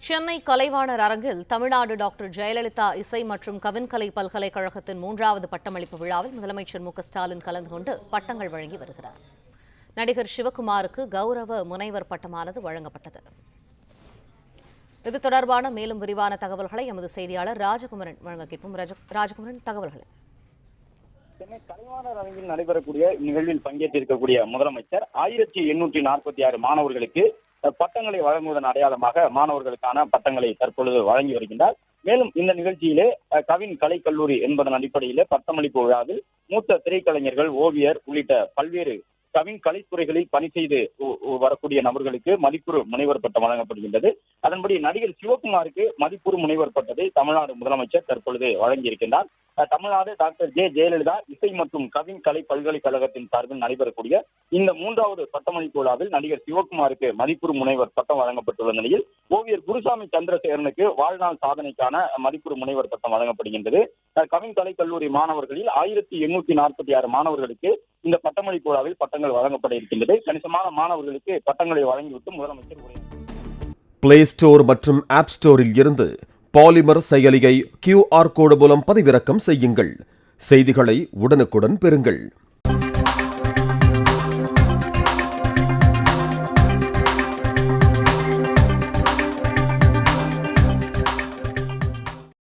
சென்னை கலைவாணர் அரங்கில் தமிழ்நாடு டாக்டர் ஜெயலலிதா இசை மற்றும் கவின்கலை பல்கலைக்கழகத்தின் 3வது பட்டமளிப்பு விழாவில் முதலமைச்சர் மு.க.ஸ்டாலின் கலந்து கொண்டு பட்டங்கள் வழங்கி வருகிறார். நடிகர் சிவகுமாருக்கு கௌரவ முனைவர் பட்டமானது வழங்கப்பட்டது. இது தொடர்பான மேலும் விரிவான தகவல்களை எமது செய்தியாளர் ராஜகுமரன் வழங்க கேட்போம். ராஜகுமரன், தகவல்களை. சென்னை கலைவாணர் அரங்கில் நடைபெறக்கூடிய நிகழ்வில் பங்கேற்றிருக்கக்கூடிய முதலமைச்சர் 1846 மாணவர்களுக்கு பட்டங்களை வழங்குவதன் அடையாளமாக மாணவர்களுக்கான பட்டங்களை தற்பொழுது வழங்கி வருகின்றார். மேலும் இந்த நிகழ்ச்சியிலே கவின் கலைக்கல்லூரி என்பதன் அடிப்படையிலே பட்டமளிப்பு விழாவில் மூத்த திரைக்கலைஞர்கள், ஓவியர் உள்ளிட்ட பல்வேறு கவின் கலைத்துறைகளில் பணி செய்து வரக்கூடிய நபர்களுக்கு மதிப்புறு முனைவர் பட்டம் வழங்கப்படுகின்றது. அதன்படி நடிகர் சிவகுமாருக்கு மதிப்புறு முனைவர் பட்டத்தை தமிழ்நாடு முதலமைச்சர் தற்பொழுது வழங்கியிருக்கின்றார். தமிழ்நாடு டாக்டர் ஜெயலலிதா இசை மற்றும் கவின் கலை பல்கலைக்கழகத்தின் சார்பில் நடைபெறக்கூடிய இந்த 3வது பட்டமளிப்பு விழாவில் நடிகர் சிவகுமாருக்கு மதிப்புறு முனைவர் பட்டம் வழங்கப்பட்டுள்ள நிலையில் ஓவியர் குருசாமி சந்திரசேகரனுக்கு வாழ்நாள் சாதனைக்கான மதிப்புறு முனைவர் பட்டம் வழங்கப்படுகின்றது. கவின் கலைக்கல்லூரி மாணவர்களில் 1846 மாணவர்களுக்கு இந்த பட்டமளிப்பு விழாவில் பட்டங்கள் வழங்கப்பட இருக்கின்றது. கணிசமான மாணவர்களுக்கு பட்டங்களை வழங்கிவிட்டு முதலமைச்சர் பிளே ஸ்டோர் மற்றும் ஆப் ஸ்டோரில் இருந்து பாலிமர் செயலியை QR கோடு மூலம் பதிவிறக்கம் செய்யுங்கள். செய்திகளை உடனுக்குடன் பெறுங்கள்.